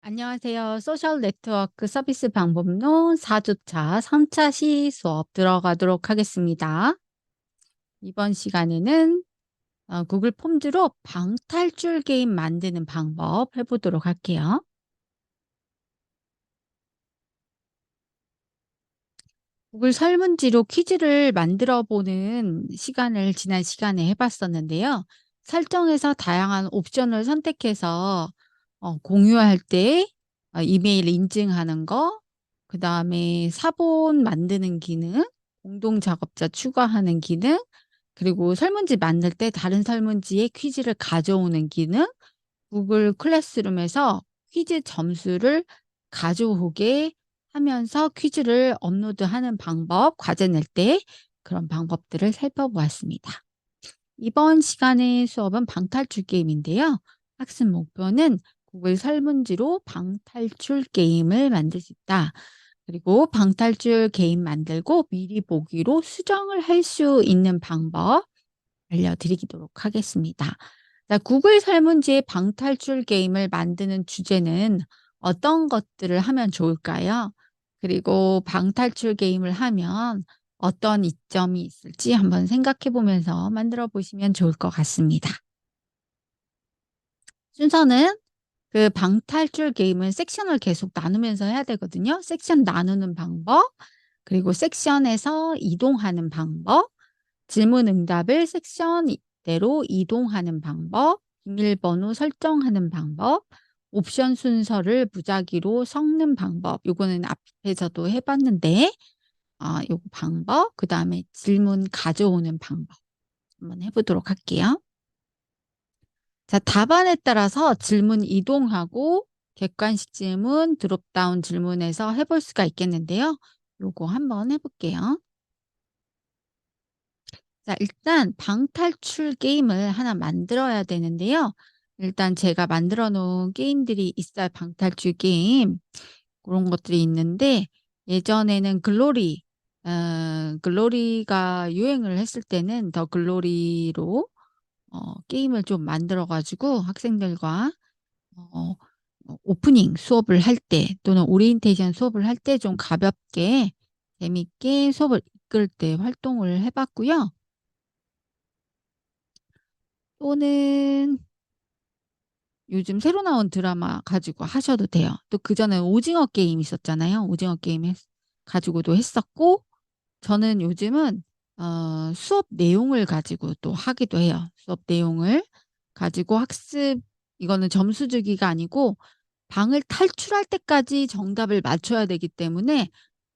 안녕하세요. 소셜 네트워크 서비스 방법론 4주차 3차 시 수업 들어가도록 하겠습니다. 이번 시간에는 구글 폼즈로 방탈출 게임 만드는 방법 해보도록 할게요. 구글 설문지로 퀴즈를 만들어 보는 시간을 지난 시간에 해봤었는데요. 설정에서 다양한 옵션을 선택해서 공유할 때 이메일 인증하는 거, 그 다음에 사본 만드는 기능, 공동 작업자 추가하는 기능, 그리고 설문지 만들 때 다른 설문지에 퀴즈를 가져오는 기능, 구글 클래스룸에서 퀴즈 점수를 가져오게 하면서 퀴즈를 업로드하는 방법, 과제 낼 때 그런 방법들을 살펴보았습니다. 이번 시간의 수업은 방탈출 게임인데요. 학습 목표는 구글 설문지로 방탈출 게임을 만들 수 있다. 그리고 방탈출 게임 만들고 미리 보기로 수정을 할 수 있는 방법 알려드리도록 하겠습니다. 자, 구글 설문지의 방탈출 게임을 만드는 주제는 어떤 것들을 하면 좋을까요? 그리고 방탈출 게임을 하면 어떤 이점이 있을지 한번 생각해 보면서 만들어 보시면 좋을 것 같습니다. 순서는 그 방탈출 게임은 섹션을 계속 나누면서 해야 되거든요. 섹션 나누는 방법, 그리고 섹션에서 이동하는 방법, 질문 응답을 섹션대로 이동하는 방법, 비밀번호 설정하는 방법, 옵션 순서를 무작위로 섞는 방법. 요거는 앞에서도 해봤는데 요거 방법, 그다음에 질문 가져오는 방법 한번 해보도록 할게요. 자, 답안에 따라서 질문 이동하고 객관식 질문, 드롭다운 질문에서 해볼 수가 있겠는데요. 요거 한번 해볼게요. 자, 일단 방탈출 게임을 하나 만들어야 되는데요. 일단 제가 만들어 놓은 게임들이 있어요. 방탈출 게임. 그런 것들이 있는데 예전에는 글로리가 유행을 했을 때는 더 글로리로 게임을 좀 만들어 가지고 학생들과 어 오프닝 수업을 할 때 또는 오리엔테이션 수업을 할 때 좀 가볍게 재밌게 수업을 이끌 때 활동을 해 봤고요. 또는 요즘 새로 나온 드라마 가지고 하셔도 돼요. 또 그전에 오징어 게임 있었잖아요. 오징어 게임 가지고도 했었고, 저는 요즘은 수업 내용을 가지고 또 하기도 해요. 수업 내용을 가지고 학습, 이거는 점수 주기가 아니고 방을 탈출할 때까지 정답을 맞춰야 되기 때문에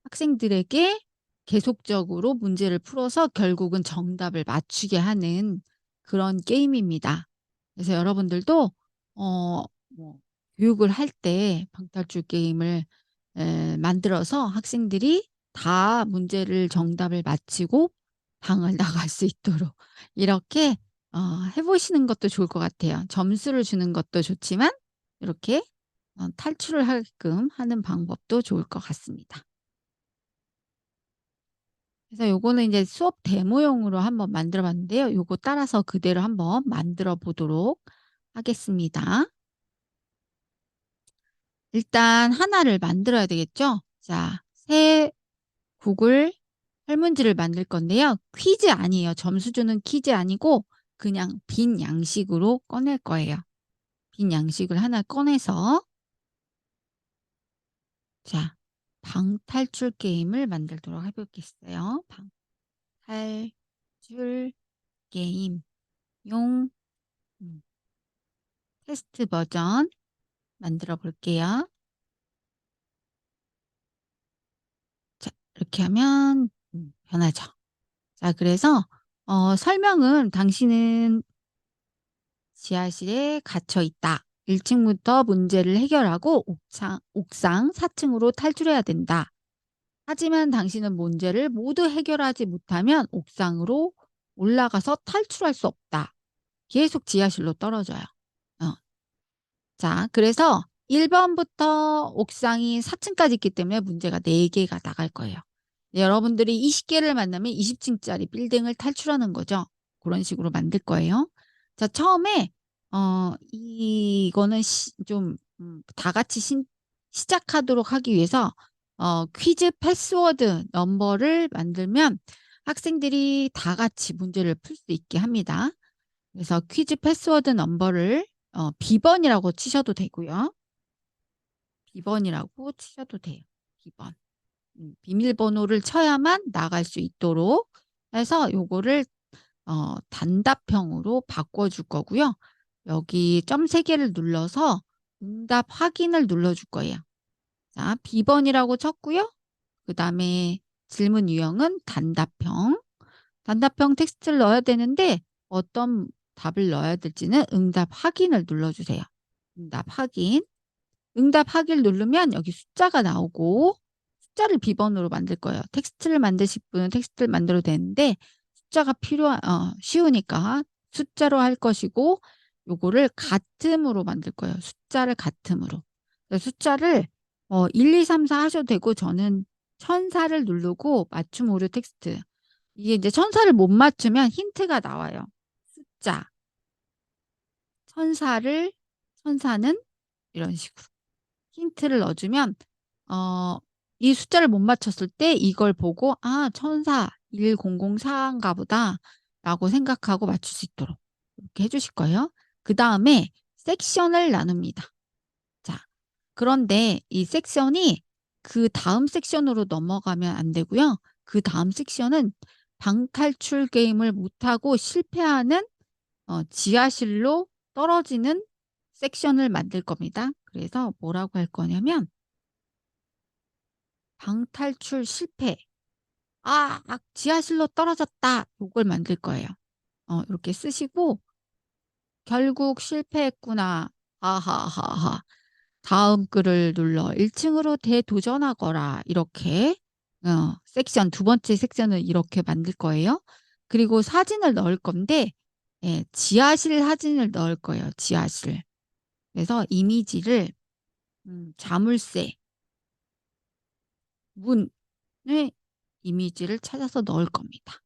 학생들에게 계속적으로 문제를 풀어서 결국은 정답을 맞추게 하는 그런 게임입니다. 그래서 여러분들도 뭐 교육을 할 때 방탈출 게임을 만들어서 학생들이 다 문제를 정답을 맞히고 방을 나갈 수 있도록 이렇게 해 보시는 것도 좋을 것 같아요. 점수를 주는 것도 좋지만 이렇게 탈출을 하게끔 하는 방법도 좋을 것 같습니다. 그래서 요거는 이제 수업 데모용으로 한번 만들어 봤는데요. 요거 따라서 그대로 한번 만들어 보도록 하겠습니다. 일단 하나를 만들어야 되겠죠? 자, 새 구글 설문지를 만들 건데요. 퀴즈 아니에요. 점수 주는 퀴즈 아니고 그냥 빈 양식으로 꺼낼 거예요. 빈 양식을 하나 꺼내서 자, 방탈출 게임을 만들도록 해보겠어요. 방탈출 게임 용 테스트 버전 만들어 볼게요. 자, 이렇게 하면 변하죠. 자, 그래서 설명은 당신은 지하실에 갇혀 있다. 1층부터 문제를 해결하고 옥상 4층으로 탈출해야 된다. 하지만 당신은 문제를 모두 해결하지 못하면 옥상으로 올라가서 탈출할 수 없다. 계속 지하실로 떨어져요. 어. 자, 그래서 1번부터 옥상이 4층까지 있기 때문에 문제가 4개가 나갈 거예요. 여러분들이 20개를 만나면 20층짜리 빌딩을 탈출하는 거죠. 그런 식으로 만들 거예요. 자, 처음에 이거는 좀 다 같이 시작하도록 하기 위해서 퀴즈 패스워드 넘버를 만들면 학생들이 다 같이 문제를 풀 수 있게 합니다. 그래서 퀴즈 패스워드 넘버를 B번이라고 치셔도 되고요. B번이라고 치셔도 돼요. B번. 비밀번호를 쳐야만 나갈 수 있도록 해서 요거를 단답형으로 바꿔줄 거고요. 여기 점 3개를 눌러서 응답 확인을 눌러줄 거예요. 자, B번이라고 쳤고요. 그 다음에 질문 유형은 단답형. 단답형 텍스트를 넣어야 되는데 어떤 답을 넣어야 될지는 응답 확인을 눌러주세요. 응답 확인. 응답 확인을 누르면 여기 숫자가 나오고 숫자를 B번으로 만들 거예요. 텍스트를 만드실 분은 텍스트를 만들어도 되는데 숫자가 쉬우니까 숫자로 할 것이고 요거를 같음으로 만들 거예요. 숫자를 같음으로. 숫자를 1, 2, 3, 4 하셔도 되고 저는 천사를 누르고 맞춤 오류 텍스트. 이게 이제 천사를 못 맞추면 힌트가 나와요. 숫자. 천사는 이런 식으로. 힌트를 넣어주면 이 숫자를 못 맞췄을 때 이걸 보고 천사 1004인가 보다 라고 생각하고 맞출 수 있도록 이렇게 해주실 거예요. 그 다음에 섹션을 나눕니다. 자, 그런데 이 섹션이 그 다음 섹션으로 넘어가면 안 되고요. 그 다음 섹션은 방탈출 게임을 못하고 실패하는 지하실로 떨어지는 섹션을 만들 겁니다. 그래서 뭐라고 할 거냐면 방탈출 실패. 지하실로 떨어졌다. 이걸 만들 거예요. 이렇게 쓰시고 결국 실패했구나. 하하하하. 다음 글을 눌러 1층으로 대도전하거라. 이렇게 섹션 두 번째 섹션을 이렇게 만들 거예요. 그리고 사진을 넣을 건데 지하실 사진을 넣을 거예요. 지하실. 그래서 이미지를 자물쇠, 문의 이미지를 찾아서 넣을 겁니다.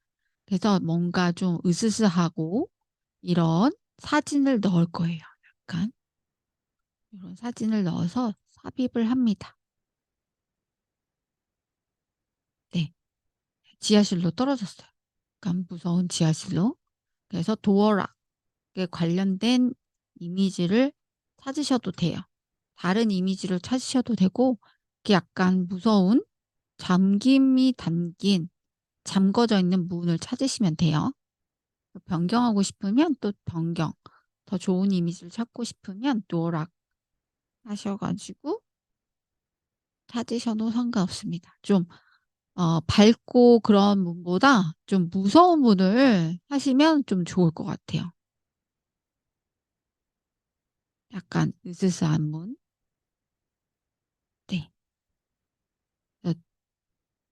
그래서 뭔가 좀 으스스하고 이런 사진을 넣을 거예요. 약간 이런 사진을 넣어서 삽입을 합니다. 네, 지하실로 떨어졌어요. 약간 무서운 지하실로. 그래서 도어락에 관련된 이미지를 찾으셔도 돼요. 다른 이미지를 찾으셔도 되고 약간 무서운 잠김이 담긴 잠궈져 있는 문을 찾으시면 돼요. 변경하고 싶으면 또 변경. 더 좋은 이미지를 찾고 싶으면 도어락 하셔가지고 찾으셔도 상관없습니다. 좀 밝고 그런 문보다 좀 무서운 문을 하시면 좀 좋을 것 같아요. 약간 으스스한 문. 네.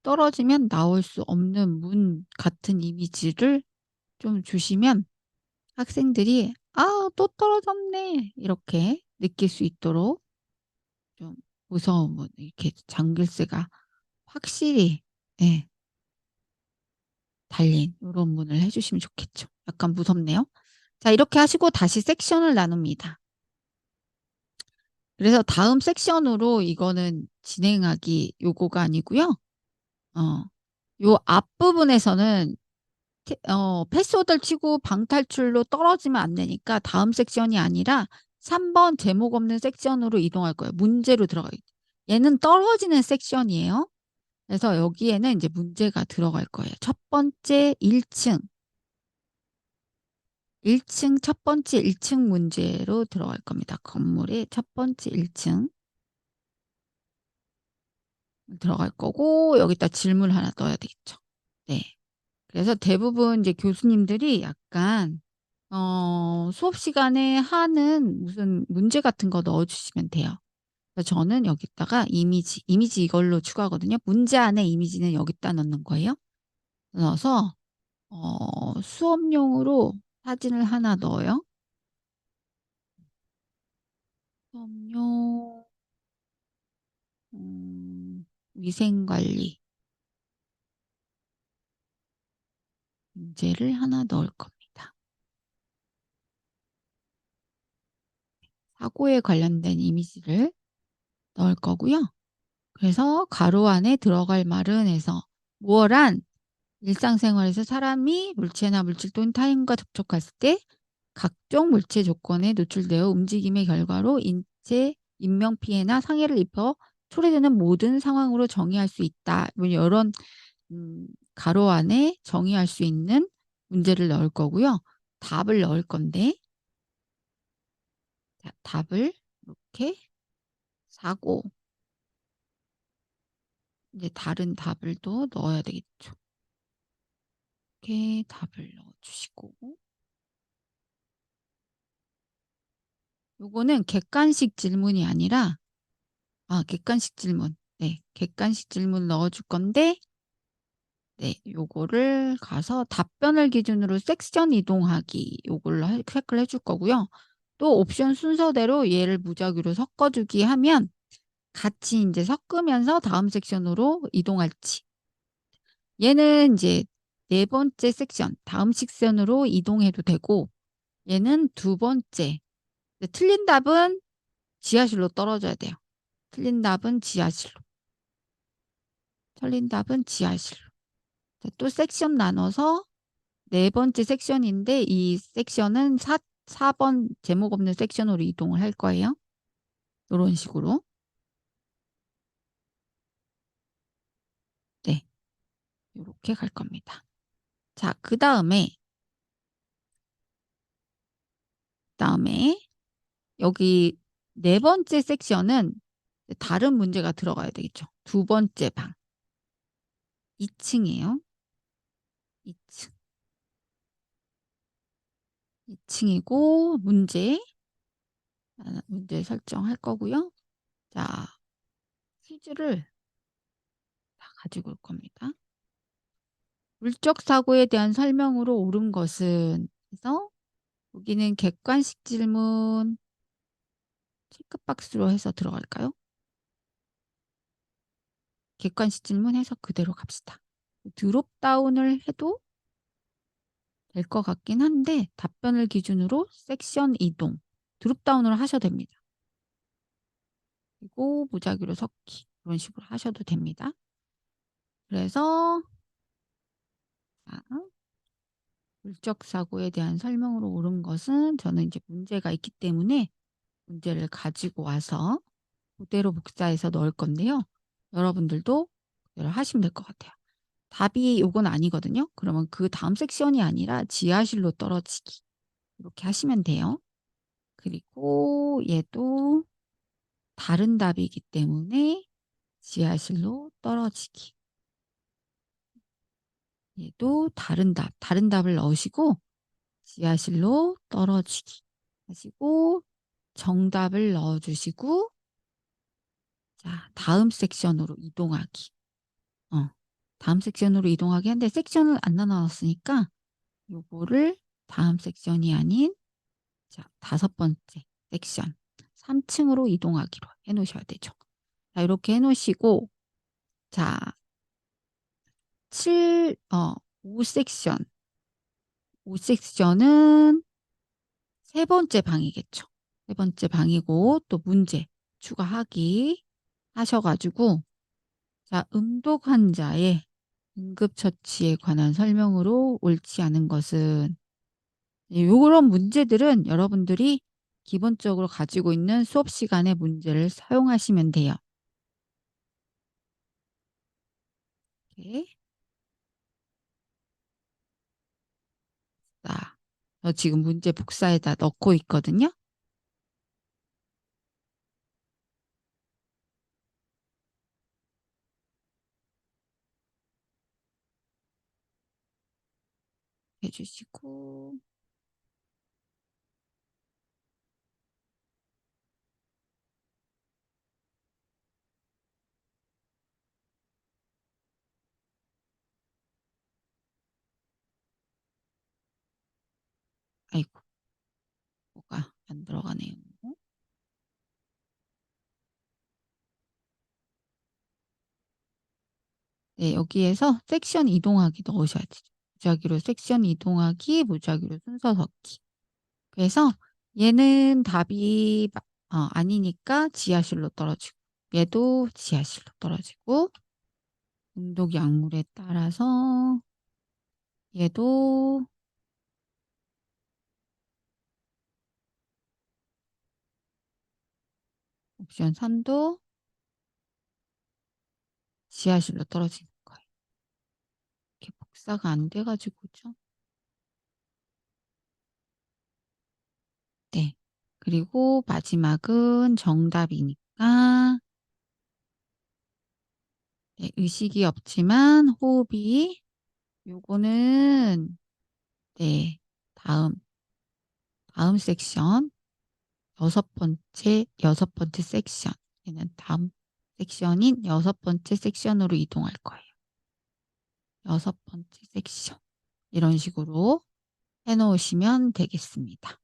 떨어지면 나올 수 없는 문 같은 이미지를 좀 주시면 학생들이 또 떨어졌네 이렇게 느낄 수 있도록 좀 무서운 문 이렇게 장글새가 확실히 예, 달린 이런 문을 해주시면 좋겠죠. 약간 무섭네요. 자, 이렇게 하시고 다시 섹션을 나눕니다. 그래서 다음 섹션으로 이거는 진행하기 요거가 아니고요. 요 앞부분에서는 패스워드를 치고 방탈출로 떨어지면 안 되니까 다음 섹션이 아니라 3번 제목 없는 섹션으로 이동할 거예요. 문제로 들어가요. 얘는 떨어지는 섹션이에요. 그래서 여기에는 이제 문제가 들어갈 거예요. 첫 번째 1층 첫 번째 1층 문제로 들어갈 겁니다. 건물의 첫 번째 1층 들어갈 거고 여기다 질문 하나 넣어야 되겠죠. 네. 그래서 대부분 이제 교수님들이 약간 수업 시간에 하는 무슨 문제 같은 거 넣어주시면 돼요. 그래서 저는 여기다가 이미지 이걸로 추가하거든요. 문제 안에 이미지는 여기다 넣는 거예요. 넣어서 수업용으로 사진을 하나 넣어요. 수업용 위생관리 문제를 하나 넣을 겁니다. 사고에 관련된 이미지를 넣을 거고요. 그래서 가로 안에 들어갈 말은 해서 무어란 일상생활에서 사람이 물체나 물질 또는 타인과 접촉했을 때 각종 물체 조건에 노출되어 움직임의 결과로 인체 인명 피해나 상해를 입어 초래되는 모든 상황으로 정의할 수 있다. 뭐 요런 가로 안에 정의할 수 있는 문제를 넣을 거고요. 답을 넣을 건데 자 답을 이렇게 사고 이제 다른 답을 또 넣어야 되겠죠. 이렇게 답을 넣어 주시고 요거는 객관식 질문이 아니라 객관식 질문. 네. 객관식 질문 넣어 줄 건데 네 요거를 가서 답변을 기준으로 섹션 이동하기 요걸로 체크를 해줄 거고요. 또 옵션 순서대로 얘를 무작위로 섞어 주기 하면 같이 인제 섞으면서 다음 섹션으로 이동할지 얘는 인제 네 번째 섹션 다음 섹션으로 이동해도 되고 얘는 두 번째 틀린 답은 지하실로 떨어져야 돼요. 틀린 답은 지하실로. 틀린 답은 지하실로. 자 또 섹션 나눠서 네 번째 섹션인데 이 섹션은 4 번 제목 없는 섹션으로 이동을 할 거예요. 요런 식으로. 네. 요렇게 갈 겁니다. 자 그다음에 여기 네 번째 섹션은 다른 문제가 들어가야 되겠죠. 두 번째 방. 2 층이에요. 2 층. 2 층이고 문제 설정할 거고요. 자 퀴즈를 다 가지고 올 겁니다. 물적 사고에 대한 설명으로 옳은 것은 해서 여기는 객관식 질문 체크박스로 해서 들어갈까요? 객관식 질문해서 그대로 갑시다. 드롭 다운을 해도 될 것 같긴 한데 답변을 기준으로 섹션 이동 드롭 다운을 하셔도 됩니다. 그리고 무작위로 섞기 이런 식으로 하셔도 됩니다. 그래서 자 물적 사고에 대한 설명으로 옳은 것은 저는 이제 문제가 있기 때문에 문제를 가지고 와서 그대로 복사해서 넣을 건데요. 여러분들도 그대로 하시면 될 것 같아요. 답이 요건 아니거든요. 그러면 그다음 섹션이 아니라 지하실로 떨어지기 이렇게 하시면 돼요. 그리고 얘도 다른 답이기 때문에 지하실로 떨어지기. 얘도 다른 답을 넣으시고 지하실로 떨어지기 하시고 정답을 넣어 주시고 자 다음 섹션으로 이동하기. 다음 섹션으로 이동하기 한데 섹션을 안 나눠 놨으니까 요거를 다음 섹션이 아닌 자 5 번째 섹션 3 층으로 이동하기로 해 놓으셔야 되죠. 자 요렇게 해 놓으시고 자 5 섹션 5 섹션은 세 번째 방이겠죠. 세 번째 방이고 또 문제 추가하기 하셔 가지고 자 음독 환자의 응급처치에 관한 설명으로 옳지 않은 것은 요런 문제들은 여러분들이 기본적으로 가지고 있는 수업 시간의 문제를 사용하시면 돼요. 이렇게. 자, 저 지금 문제 복사에다 넣고 있거든요. 해 주시고 아이고 뭐가 안 들어가네요. 네, 여기에서 섹션 이동하기 넣으셔야 되죠. 무작위로 섹션 이동하기, 무작위로 순서 섞기. 그래서 얘는 답이 아니니까 지하실로 떨어지고, 얘도 지하실로 떨어지고, 운동 약물에 따라서 얘도 옵션 3도 지하실로 떨어지는 거예요. 이렇게 복사가 안 돼 가지고죠. 네. 그리고 마지막은 정답이니까 네, 의식이 없지만 호흡이, 요거는 네, 다음 섹션, 여섯 번째 섹션. 얘는 다음 섹션인 여섯 번째 섹션으로 이동할 거예요. 여섯 번째 섹션. 이런 식으로 해 놓으시면 되겠습니다.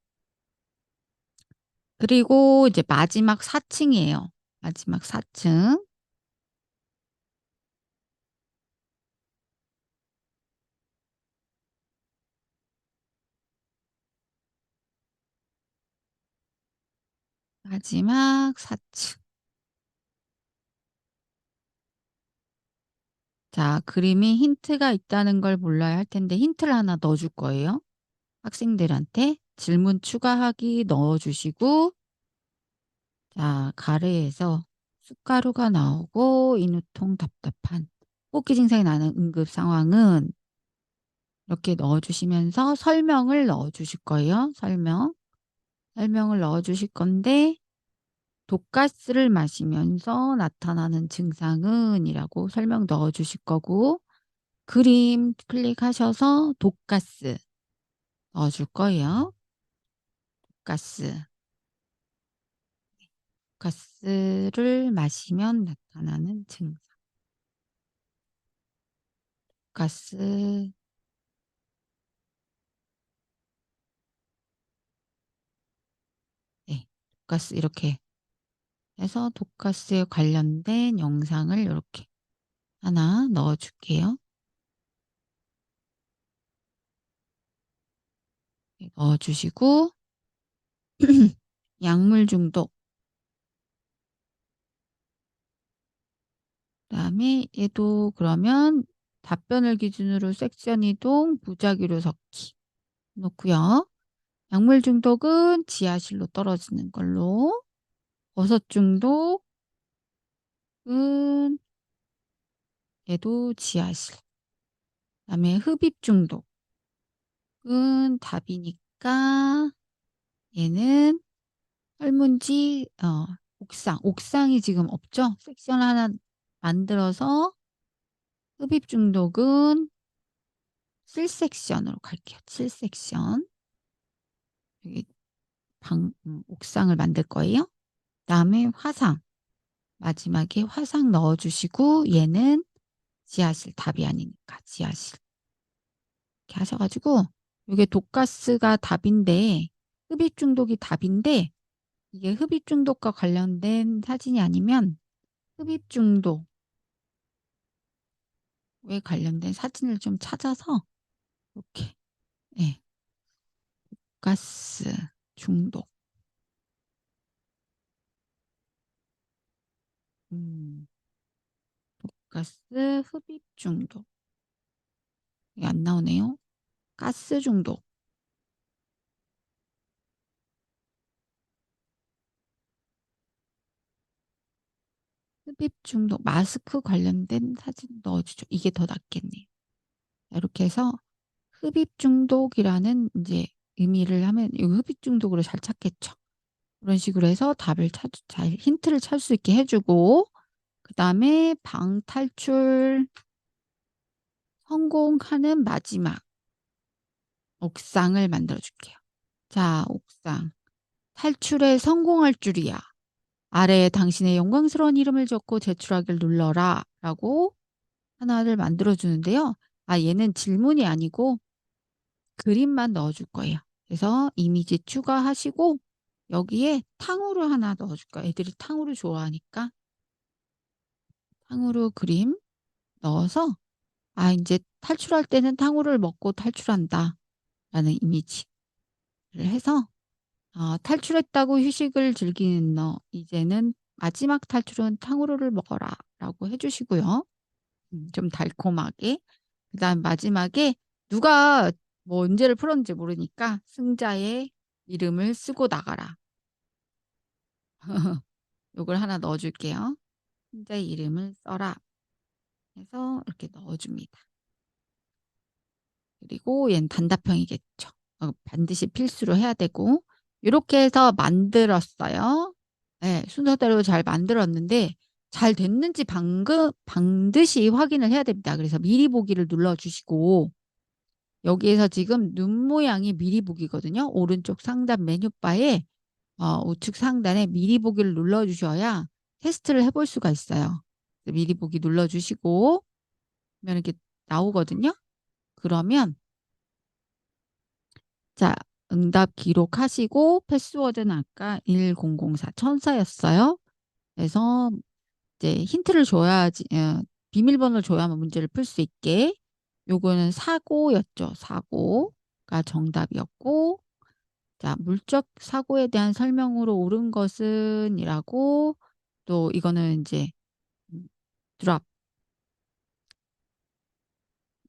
그리고 이제 마지막 4층이에요. 마지막 4층. 마지막 4층. 자, 그림이 힌트가 있다는 걸 몰라야 할 텐데 힌트를 하나 넣어 줄 거예요. 학생들한테 질문 추가하기 넣어 주시고, 자, 가래에서 숟가루가 나오고 인후통 답답한 호흡기 증상이 나는 응급 상황은, 이렇게 넣어 주시면서 설명을 넣어 주실 거예요. 설명을 넣어 주실 건데, 독가스를 마시면서 나타나는 증상은 이라고 설명 넣어 주실 거고, 그림 클릭하셔서 독가스 넣어 줄 거예요. 독가스. 가스를 마시면 나타나는 증상. 가스. 네. 독가스 이렇게 해서 독가스에 관련된 영상을 이렇게 하나 넣어 줄게요. 넣어 주시고 약물 중독. 그다음에 얘도 그러면 답변을 기준으로 섹션 이동, 무작위로 섞기 놓고요. 약물 중독은 지하실로 떨어지는 걸로. 버섯 중독은 얘도 지하실. 그다음에 흡입 중독은 답이니까 얘는 설문지, 옥상이 지금 없죠? 섹션 하나 만들어서 흡입 중독은 7섹션으로 갈게요. 7섹션. 여기 옥상을 만들 거예요. 그다음에 화상. 마지막에 화상 넣어 주시고, 얘는 지하실, 답이 아니니까 지하실. 이렇게 하셔 가지고, 요게 독가스가 답인데, 흡입 중독이 답인데, 이게 흡입 중독과 관련된 사진이 아니면 흡입 중독에 관련된 사진을 좀 찾아서 이렇게, 예, 가스 중독, 음, 가스 흡입 중독. 이게 안 나오네요. 가스 중독, 흡입 중독, 마스크 관련된 사진 넣어주죠. 이게 더 낫겠네요. 이렇게 해서 흡입 중독이라는 이제 의미를 하면 이 흡입 중독으로 잘 찾겠죠. 그런 식으로 해서 답을 잘 힌트를 찾을 수 있게 해주고, 그다음에 방탈출 성공하는 마지막 옥상을 만들어 줄게요. 자, 옥상. 탈출에 성공할 줄이야. 아래에 당신의 영광스러운 이름을 적고 제출하기를 눌러라. 라고 하나를 만들어 주는데요. 얘는 질문이 아니고 그림만 넣어 줄 거예요. 그래서 이미지 추가하시고 여기에 탕후루 하나 넣어 줄 거예요. 애들이 탕후루 좋아하니까 탕후루 그림 넣어서, 이제 탈출할 때는 탕후루를 먹고 탈출한다. 라는 이미지를 해서 탈출했다고 휴식을 즐기는 너. 이제는 마지막 탈출은 탕후루를 먹어라."라고 해 주시고요. 좀 달콤하게. 그다음 마지막에 누가 뭐 문제를 풀었는지 모르니까 "승자의 이름을 쓰고 나가라." 요걸 하나 넣어 줄게요. "승자의 이름을 써라." 해서 이렇게 넣어 줍니다. 그리고 얘는 단답형이겠죠. 반드시 필수로 해야 되고. 요렇게 해서 만들었어요. 예. 순서대로 잘 만들었는데 잘 됐는지 반드시 확인을 해야 됩니다. 그래서 미리 보기를 눌러 주시고, 여기에서 지금 눈 모양이 미리 보기거든요. 오른쪽 상단 메뉴바에 우측 상단에 미리 보기를 눌러 주셔야 테스트를 해볼 수가 있어요. 미리 보기 눌러 주시고 그러면 이렇게 나오거든요. 그러면 자, 응답 기록하시고 패스워드는 아까 1004 천사였어요. 그래서 이제 힌트를 줘야지, 비밀번호를 줘야만 문제를 풀 수 있게. 요거는 사고였죠. 사고가 정답이었고, 자, 물적 사고에 대한 설명으로 옳은 것은 이라고, 또 이거는 이제 드랍,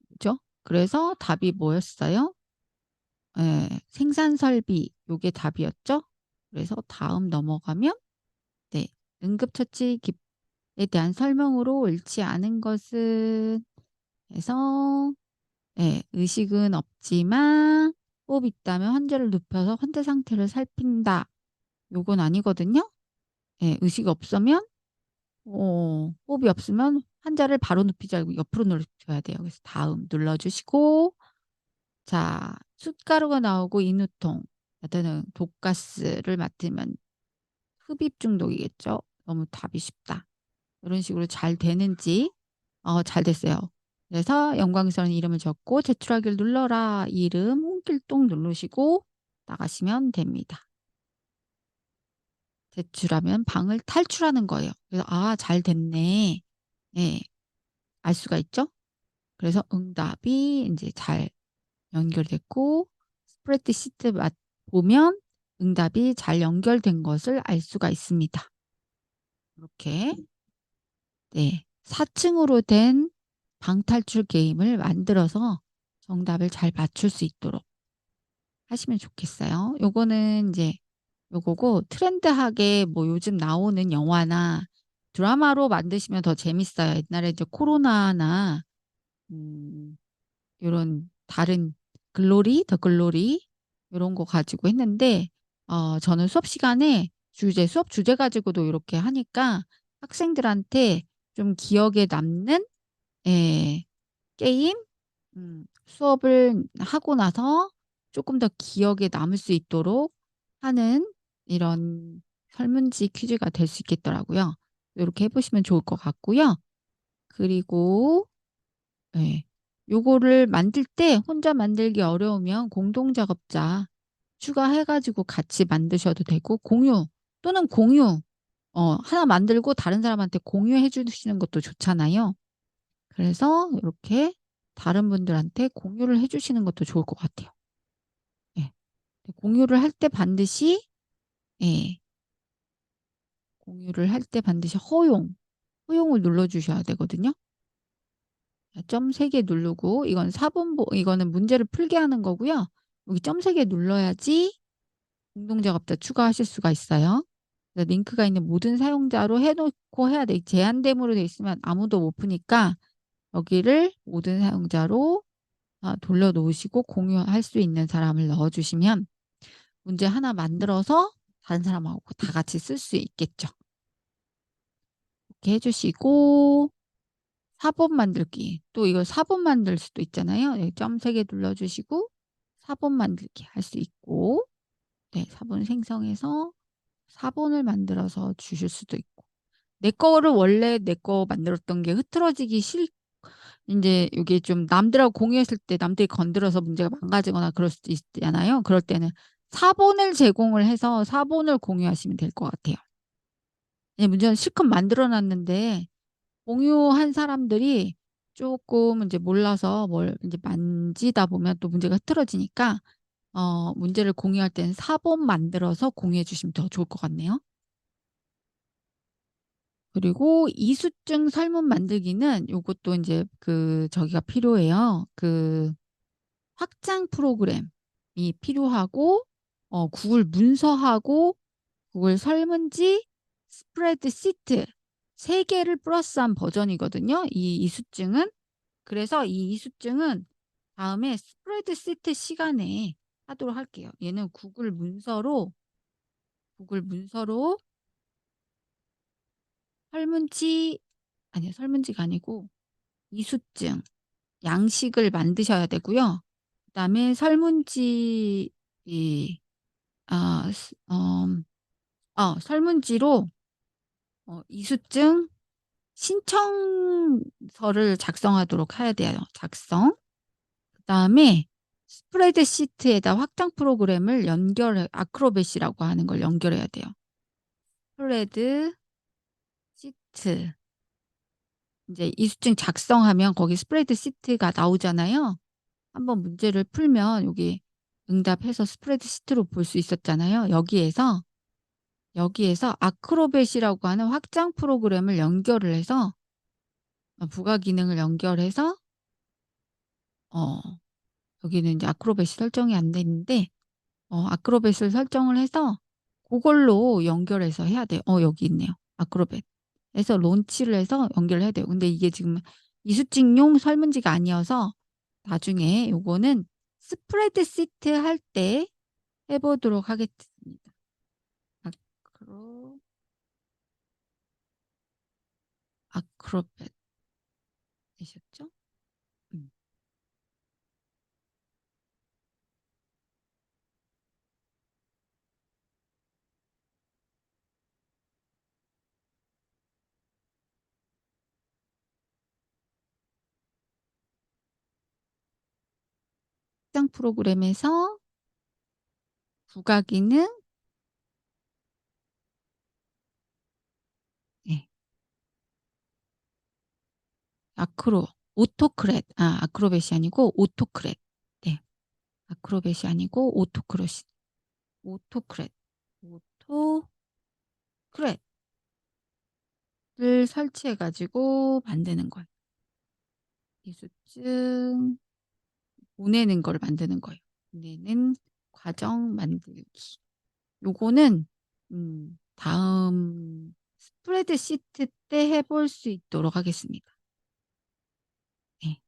그죠? 그래서 답이 뭐였어요? 예, 생산 설비, 요게 답이었죠? 그래서 다음 넘어가면, 네, 응급처치 에 대한 설명으로 옳지 않은 것은 해서, 예, 의식은 없지만 호흡이 있다면 환자를 눕혀서 환자 상태를 살핀다. 요건 아니거든요. 예, 의식 없으면, 호흡이 없으면 환자를 바로 눕히지 말고 옆으로 눕혀야 돼요. 그래서 다음 눌러주시고, 자, 숯가루가 나오고 인후통, 또는 독가스를 맡으면 흡입 중독이겠죠. 너무 답이 쉽다. 이런 식으로 잘 되는지. 잘 됐어요. 그래서 영광스러운 이름을 적고 제출하기를 눌러라. 이름 홍길동 누르시고 나가시면 됩니다. 제출하면 방을 탈출하는 거예요. 그래서 잘 됐네. 예. 알 수가 있죠? 그래서 응답이 이제 잘 연결됐고, 스프레드시트 보면 응답이 잘 연결된 것을 알 수가 있습니다. 이렇게, 네, 4층으로 된 방탈출 게임을 만들어서 정답을 잘 맞출 수 있도록 하시면 좋겠어요. 요거는 이제 요거고, 트렌드하게 뭐 요즘 나오는 영화나 드라마로 만드시면 더 재밌어요. 옛날에 이제 코로나나 음 요런 다른 글로리, 더 글로리 요런 거 가지고 했는데, 저는 수업 시간에 수업 주제 가지고도 요렇게 하니까 학생들한테 좀 기억에 남는, 예, 게임, 수업을 하고 나서 조금 더 기억에 남을 수 있도록 하는 이런 설문지 퀴즈가 될 수 있겠더라고요. 요렇게 해 보시면 좋을 것 같고요. 그리고, 예, 요거를 만들 때 혼자 만들기 어려우면 공동 작업자 추가해 가지고 같이 만드셔도 되고, 또는 공유, 하나 만들고 다른 사람한테 공유해 주시는 것도 좋잖아요. 그래서 요렇게 다른 분들한테 공유를 해 주시는 것도 좋을 것 같아요. 예. 공유를 할 때 반드시, 예, 공유를 할 때 반드시 허용을 눌러 주셔야 되거든요. 점 3개 누르고, 이거는 문제를 풀게 하는 거고요. 여기 점 3개 눌러야지 공동 작업자 추가하실 수가 있어요. 그래서 링크가 있는 모든 사용자로 해 놓고 해야 돼. 제한됨으로 돼 있으면 아무도 못 푸니까 여기를 모든 사용자로 돌려 놓으시고 공유할 수 있는 사람을 넣어 주시면 문제 하나 만들어서 다른 사람하고 다 같이 쓸 수 있겠죠. 이렇게 해 주시고, 사본 만들기. 또 이거 사본 만들 수도 있잖아요. 여기 점 3개 눌러 주시고 사본 만들기 할 수 있고, 네, 사본 생성해서 사본을 만들어서 주실 수도 있고. 원래 내 거 만들었던 게 흐트러지기 인제 요게 좀 남들하고 공유했을 때 남들이 건드려서 문제가 망가지거나 그럴 수도 있잖아요. 그럴 때는 사본을 제공을 해서 사본을 공유하시면 될 것 같아요. 예, 문제는 실컷 만들어 놨는데 공유한 사람들이 쪼끔 인제 몰라서 뭘 인제 만지다 보면 또 문제가 흐트러지니까 문제를 공유할 때는 4번 만들어서 공유해 주시면 더 좋을 것 같네요. 그리고 이수증 설문 만들기는 요것도 인제 저기가 필요해요. 확장 프로그램이 필요하고 구글 문서하고 구글 설문지, 스프레드시트 3 개를 플러스한 버전이거든요, 이 이수증은. 그래서 이 이수증은 다음에 스프레드시트 시간에 하도록 할게요. 얘는 구글 문서로 설문지 아니요, 설문지가 아니고 이수증 양식을 만드셔야 되고요. 그다음에 설문지 이 아 스 설문지로 이수증 신청서를 작성하도록 해야 돼요, 작성. 그다음에 스프레드시트에다 확장 프로그램을 연결해 아크로벳이라고 하는 걸 연결해야 돼요. 스프레드시트 인제 이수증 작성하면 거기 스프레드시트가 나오잖아요. 한번 문제를 풀면 여기 응답해서 스프레드시트로 볼 수 있었잖아요. 여기에서 아크로벳이라고 하는 확장 프로그램을 연결을 해서 부가 기능을 연결해서 어 여기는 인제 아크로벳이 설정이 안 돼 있는데 아크로벳을 설정을 해서 고걸로 연결해서 해야 돼요. 여기 있네요. 아크로벳. 해서 론치를 해서 연결을 해야 돼요. 근데 이게 지금 이수증용 설문지가 아니어서 나중에 요거는 스프레드시트 할 때 해 보도록 하겠습니다. 아크로 아크로벳 되셨죠? 음. 확장 프로그램에서 부가 기능 네. 오토크렛. 아크로벳이 아니고 오토크렛. 네. 아크로벳이 아니고 오토크렛. 오토크렛을 설치해 가지고 만드는 거예요. 이수증 보내는 걸 만드는 거예요. 보내는 과정 만들기. 요거는 다음 스프레드시트 때 해볼 수 있도록 하겠습니다. 네.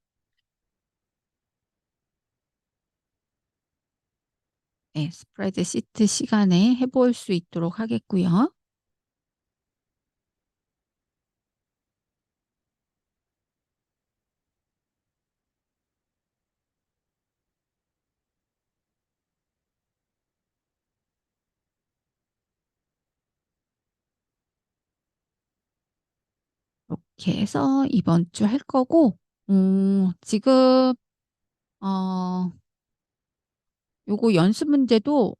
네. 스프레드시트 시간에 해볼 수 있도록 하겠고요. 이렇게 해서 이번 주 할 거고 지금 어 요거 연습 문제도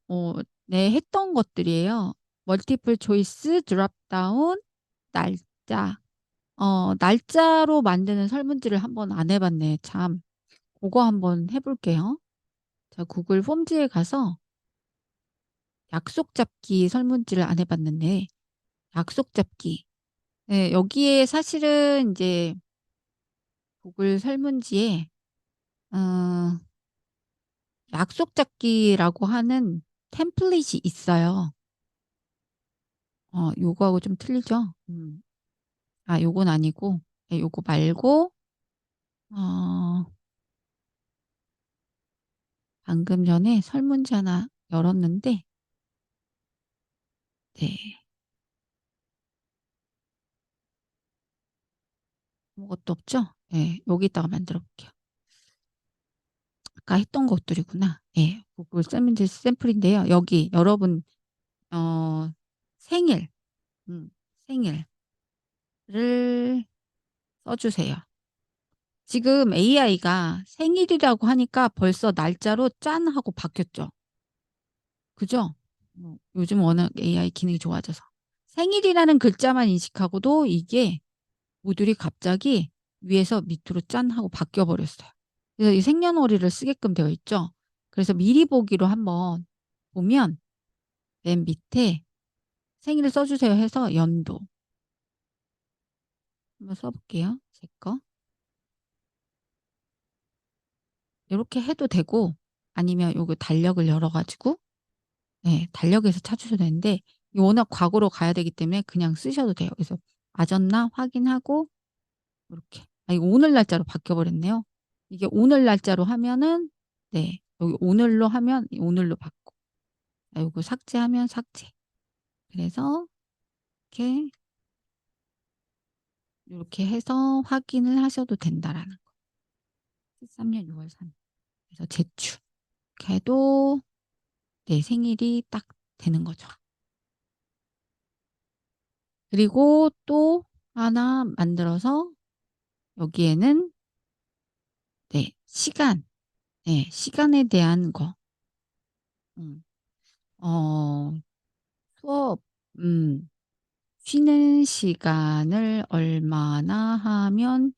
네 했던 것들이에요. 멀티플 초이스, 드롭다운, 날짜. 날짜로 만드는 설문지를 한번 안 해 봤네 참. 고거 한번 해 볼게요. 자 구글 폼지에 가서 약속 잡기 설문지를 안 해 봤는데 약속 잡기. 네 여기에 사실은 인제 구글 설문지에 어 약속 잡기라고 하는 템플릿이 있어요. 요거하고 좀 틀리죠? 요건 아니고 요거 말고 어 방금 전에 설문지 하나 열었는데 네 아무것도 없죠? 예. 여기다가 만들어 볼게요. 아까 했던 것들이구나. 예. 구글 설문지 샘플인데요. 여기 여러분 어 생일, 생일을 써 주세요. 지금 AI가 생일이라고 하니까 벌써 날짜로 짠 하고 바뀌었죠. 그죠? 요즘 워낙 AI 기능이 좋아져서. 생일이라는 글자만 인식하고도 이게 모듈이 갑자기 위에서 밑으로 짠 하고 바뀌어 버렸어요. 그래서 이 생년월일을 쓰게끔 되어 있죠. 그래서 미리 보기로 한번 보면 맨 밑에 생일을 써 주세요 해서 연도 한번 써 볼게요, 제 거. 요렇게 해도 되고 아니면 요거 달력을 열어 가지고 예 달력에서 찾으셔도 되는데 이게 워낙 과거로 가야 되기 때문에 그냥 쓰셔도 돼요. 그래서 맞았나 확인하고 요렇게 아 이거 오늘 날짜로 바뀌어 버렸네요. 이게 오늘 날짜로 하면은 네 여기 오늘로 하면 오늘로 바꾸고 아 요거 삭제하면 삭제. 그래서 이렇게 요렇게 해서 확인을 하셔도 된다라는 거. 13년 6월 3일. 그래서 제출. 이렇게 해도 내 생일이 딱 되는 거죠. 그리고 또 하나 만들어서 여기에는 네 시간, 네 시간에 대한 거 음 어 수업 쉬는 시간을 얼마나 하면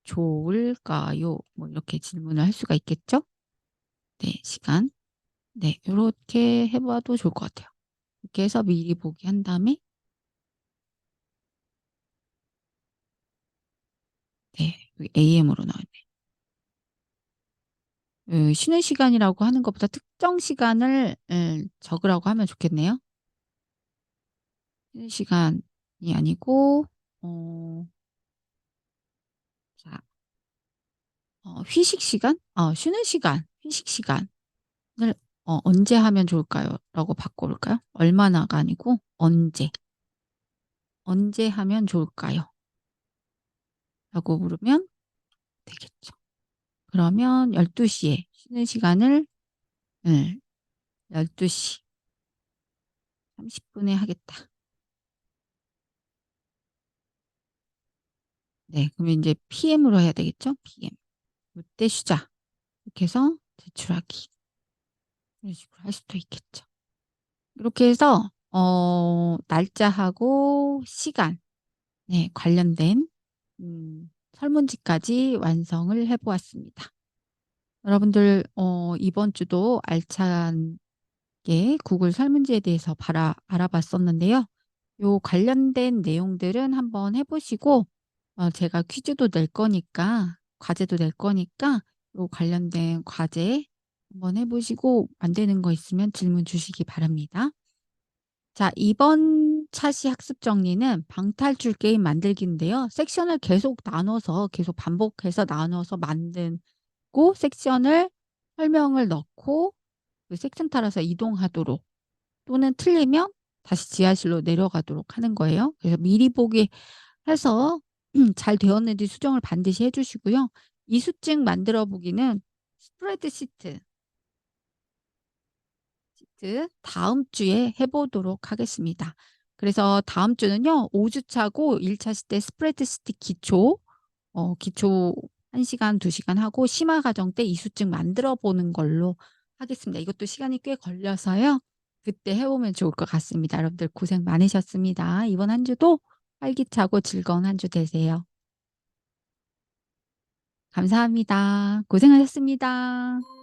좋을까요? 뭐 이렇게 질문을 할 수가 있겠죠? 네 시간. 네 요렇게 해 봐도 좋을 것 같아요. 이렇게 해서 미리 보기 한 다음에 네 여기 AM으로 나와 있네. 쉬는 시간이라고 하는 것보다 특정 시간을 적으라고 하면 좋겠네요. 쉬는 시간이 아니고 어 자 휴식 시간? 쉬는 시간, 휴식 시간을 "언제 하면 좋을까요?"라고 바꿔 볼까요? 얼마나가 아니고 "언제, 언제 하면 좋을까요?" 라고 물으면 되겠죠. 그러면 12 시에 쉬는 시간을 예 12시 30 분에 하겠다. 네. 그러면 인제 PM으로 해야 되겠죠? PM. 요때 쉬자. 이렇게 해서 제출하기. 이런 식으로 할 수도 있겠죠. 이렇게 해서 날짜하고 시간 네 관련된 설문지까지 완성을 해 보았습니다. 여러분들 이번 주도 알차게 구글 설문지에 대해서 알아봤었는데요. 요 관련된 내용들은 한번 해 보시고 제가 퀴즈도 낼 거니까 과제도 낼 거니까 요 관련된 과제 한번 해 보시고 안 되는 거 있으면 질문 주시기 바랍니다. 자 이번 차시 학습 정리는 방탈출 게임 만들기인데요. 섹션을 계속 나눠서 계속 반복해서 나눠서 만들고 섹션을 설명을 넣고 그 섹션 따라서 이동하도록 또는 틀리면 다시 지하실로 내려가도록 하는 거예요. 그래서 미리 보기 해서 잘 되었는지 수정을 반드시 해 주시고요. 이수증 만들어 보기는 스프레드시트 다음 주에 해 보도록 하겠습니다. 그래서 다음 주는요. 5 주차고 1차 시때 스프레드시트 기초 1 시간 2 시간 하고 심화 과정 때 이수증 만들어 보는 걸로 하겠습니다. 이것도 시간이 꽤 걸려서요. 그때 해 보면 좋을 것 같습니다. 여러분들 고생 많으셨습니다. 이번 한 주도 활기차고 즐거운 한 주 되세요. 감사합니다. 고생하셨습니다.